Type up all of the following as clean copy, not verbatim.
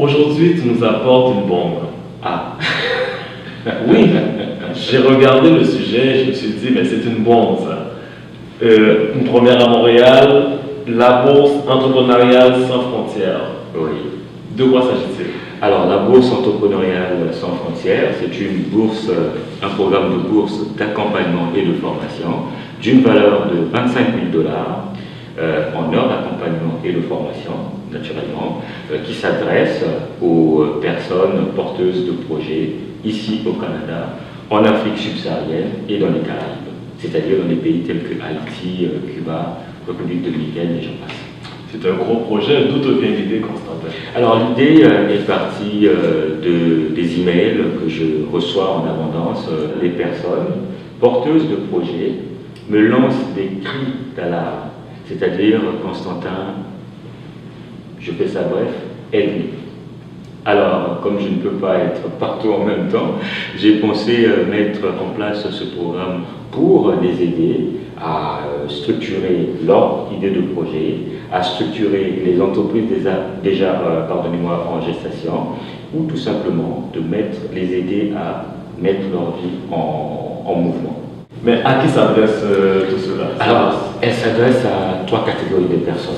Aujourd'hui, tu nous apportes une bombe. Ah, Oui, j'ai regardé le sujet, je me suis dit, mais c'est une bombe ça. Une première à Montréal, la bourse entrepreneuriale sans frontières. oui. De quoi s'agit-il? Alors, la bourse entrepreneuriale sans frontières, c'est une bourse, un programme de bourse d'accompagnement et de formation d'une valeur de 25 000 $ en heures d'accompagnement et de formation, naturellement, qui s'adresse aux personnes porteuses de projets ici au Canada, en Afrique subsaharienne et dans les Caraïbes, c'est-à-dire dans des pays tels que Haïti, Cuba, République dominicaine et j'en passe. C'est un gros projet, d'où te vient l'idée, Constantin? Alors l'idée est partie des emails que je reçois en abondance. Les personnes porteuses de projets me lancent des cris d'alarme, c'est-à-dire Constantin, je fais ça bref, aide-nous. Alors, comme je ne peux pas être partout en même temps, j'ai pensé mettre en place ce programme pour les aider à structurer leur idée de projet, à structurer les entreprises déjà en gestation, ou tout simplement de les aider à mettre leur vie en mouvement. Mais à qui s'adresse tout cela? Alors, elle s'adresse à 3 catégories de personnes.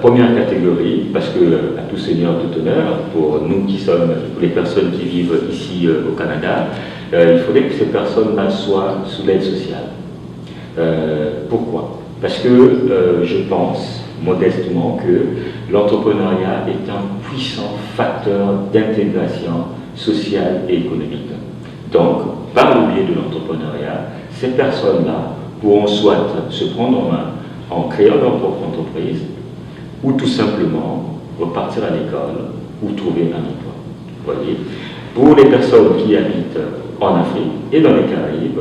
Première catégorie, parce que à tout seigneur, tout honneur, pour nous qui sommes, pour les personnes qui vivent ici au Canada, il faudrait que ces personnes-là soient sous l'aide sociale. Pourquoi? Parce que je pense modestement que l'entrepreneuriat est un puissant facteur d'intégration sociale et économique. Donc, par le biais de l'entrepreneuriat, ces personnes-là pourront soit se prendre en main en créant leur propre entreprise, ou tout simplement repartir à l'école ou trouver un emploi. Vous voyez, pour les personnes qui habitent en Afrique et dans les Caraïbes,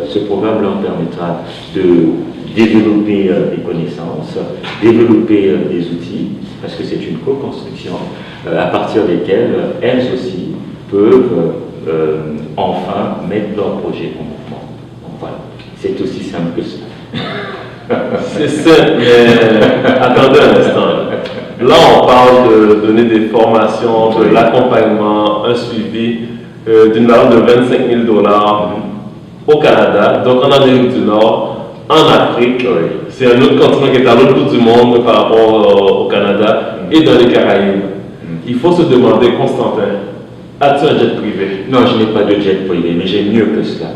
ce programme leur permettra de développer des connaissances, développer des outils, parce que c'est une co-construction à partir desquelles elles aussi peuvent enfin mettre leur projet en mouvement. Donc voilà, c'est aussi simple que ça. C'est simple, mais attendez un instant. Là, on parle de donner des formations, de l'accompagnement, un suivi d'une valeur de 25 000 $ au Canada, donc en Amérique du Nord, en Afrique. C'est un autre continent qui est à l'autre bout du monde par rapport au Canada et dans les Caraïbes. Il faut se demander, Constantin, as-tu un jet privé? Non, je n'ai pas de jet privé, mais j'ai mieux que cela.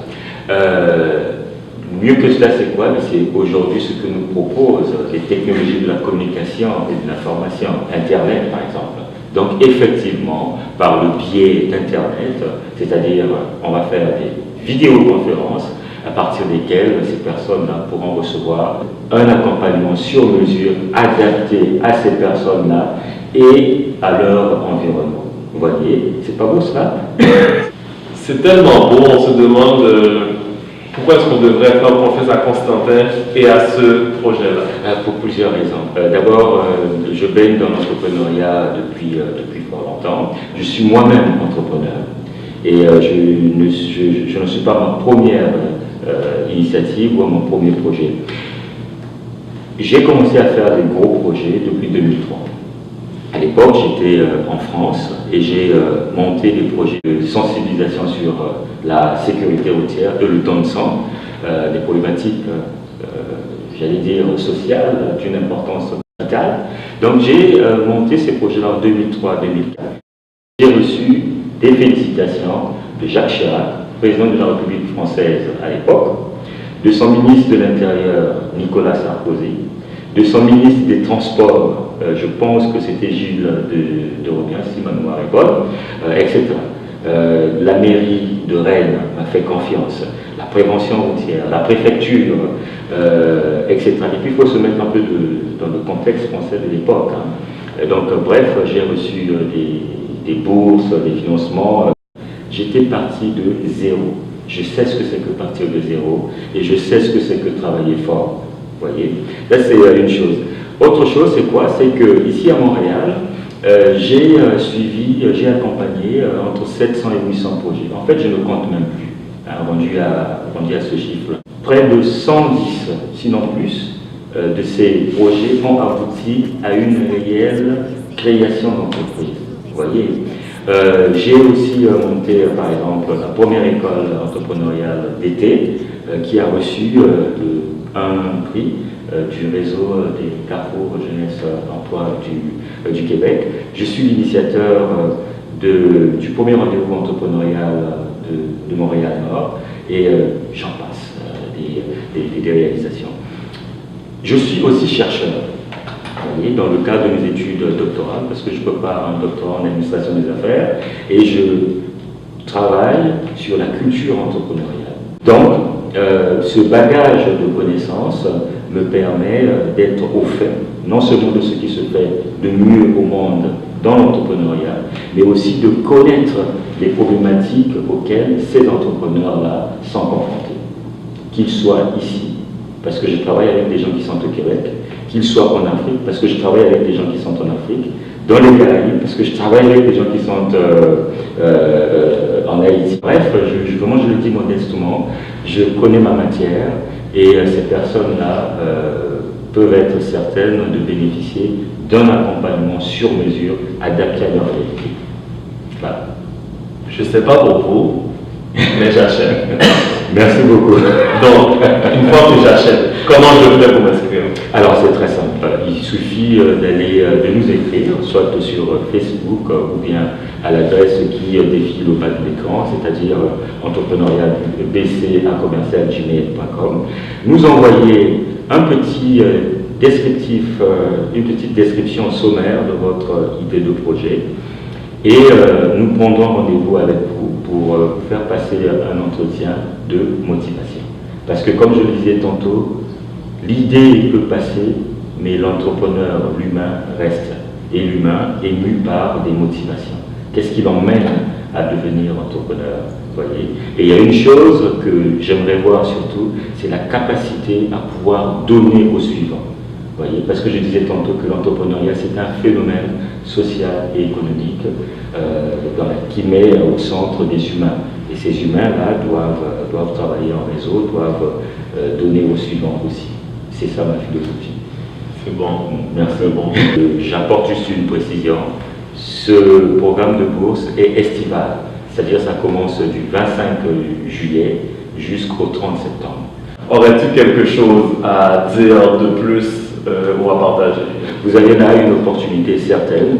Mieux que cela, c'est quoi? C'est aujourd'hui ce que nous proposent les technologies de la communication et de l'information, Internet par exemple. Donc effectivement, par le biais d'Internet, c'est-à-dire on va faire des vidéoconférences à partir desquelles ces personnes-là pourront recevoir un accompagnement sur mesure adapté à ces personnes-là et à leur environnement. Vous voyez, c'est pas beau cela? C'est tellement beau, on se demande pourquoi est-ce qu'on devrait faire confiance à Constantin et à ce projet-là? Pour plusieurs raisons. D'abord, je baigne dans l'entrepreneuriat depuis fort longtemps. Je suis moi-même entrepreneur et je ne suis pas ma première initiative ou mon premier projet. J'ai commencé à faire des gros projets depuis 2003. À l'époque, j'étais en France et j'ai monté des projets de sensibilisation sur la sécurité routière, le don de sang, des problématiques, j'allais dire, sociales d'une importance vitale. Donc j'ai monté ces projets-là en 2003-2004. J'ai reçu des félicitations de Jacques Chirac, président de la République française à l'époque, de son ministre de l'Intérieur, Nicolas Sarkozy, de son ministre des Transports, je pense que c'était Gilles de Robien, si ma mémoire est bonne, etc. La mairie de Rennes m'a fait confiance, la prévention routière, la préfecture, etc. Et puis il faut se mettre un peu dans le contexte français de l'époque. Donc bref, j'ai reçu des bourses, des financements. J'étais parti de zéro. Je sais ce que c'est que partir de zéro et je sais ce que c'est que travailler fort. Vous voyez, là c'est une chose. Autre chose, c'est quoi? C'est que ici à Montréal, j'ai accompagné entre 700 et 800 projets. En fait, je ne compte même plus, rendu à ce chiffre. Près de 110, sinon plus, de ces projets ont abouti à une réelle création d'entreprise. Vous voyez, j'ai aussi monté, par exemple, la première école entrepreneuriale d'été qui a reçu un prix du réseau des Carrefour Jeunesse Emploi du Québec. Je suis l'initiateur du premier rendez-vous entrepreneurial de Montréal-Nord et j'en passe des réalisations. Je suis aussi chercheur, dans le cadre de mes études doctorales, parce que je ne peux pas avoir un doctorat en administration des affaires, et je travaille sur la culture entrepreneuriale. Donc, ce bagage de connaissances me permet d'être au fait, non seulement de ce qui se fait de mieux au monde dans l'entrepreneuriat, mais aussi de connaître les problématiques auxquelles ces entrepreneurs-là sont confrontés, qu'ils soient ici, parce que je travaille avec des gens qui sont au Québec, qu'ils soient en Afrique, parce que je travaille avec des gens qui sont en Afrique, dans les Caraïbes, parce que je travaille avec des gens qui sont en Haïti. Bref, comment je le dis modestement, je connais ma matière et ces personnes-là peuvent être certaines de bénéficier d'un accompagnement sur mesure adapté à leur réalité. Voilà. Je ne sais pas pour vous, mais j'achète. Merci beaucoup. Donc, une fois que j'achète, comment je fais pour m'inscrire? Alors, c'est très simple. Il suffit de nous écrire, soit sur Facebook ou bien à l'adresse qui défile au bas de l'écran, c'est-à-dire entrepreneuriatbc@gmail.com. Nous envoyer un petit descriptif, une petite description sommaire de votre idée de projet et nous prendrons rendez-vous avec vous pour vous faire passer un entretien de motivation. Parce que comme je le disais tantôt, l'idée peut passer, mais l'entrepreneur, l'humain, reste. Et l'humain est mu par des motivations. Qu'est-ce qui l'emmène à devenir entrepreneur, voyez? Et il y a une chose que j'aimerais voir surtout, c'est la capacité à pouvoir donner au suivant. Voyez, parce que je disais tantôt que l'entrepreneuriat, c'est un phénomène social et économique qui met au centre des humains. Et ces humains-là doivent travailler en réseau, doivent donner aux suivants aussi. C'est ça ma philosophie. C'est bon. Merci. Bon. J'apporte juste une précision. Ce programme de bourse est estival, c'est-à-dire ça commence du 25 juillet jusqu'au 30 septembre. Aurais-tu quelque chose à dire de plus ou à partager? Vous avez là une opportunité certaine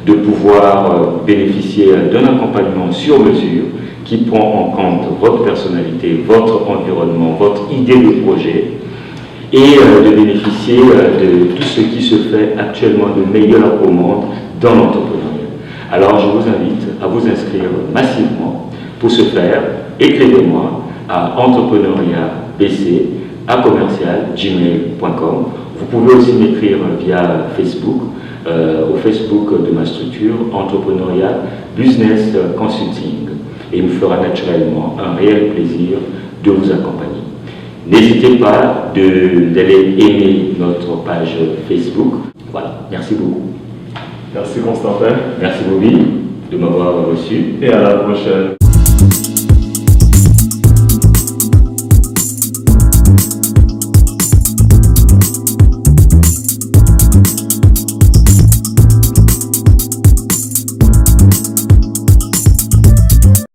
de pouvoir bénéficier d'un accompagnement sur mesure qui prend en compte votre personnalité, votre environnement, votre idée de projet et de bénéficier de tout ce qui se fait actuellement de meilleur au monde dans l'entrepreneuriat. Alors je vous invite à vous inscrire massivement. Pour ce faire, écrivez-moi à entrepreneuriatbc@gmail.com. Vous pouvez aussi m'écrire via Facebook, au Facebook de ma structure, Entrepreneuriat Business Consulting. Et il me fera naturellement un réel plaisir de vous accompagner. N'hésitez pas d'aller aimer notre page Facebook. Voilà, merci beaucoup. Merci Constantin. Merci Bobby de m'avoir reçu. Et à la prochaine.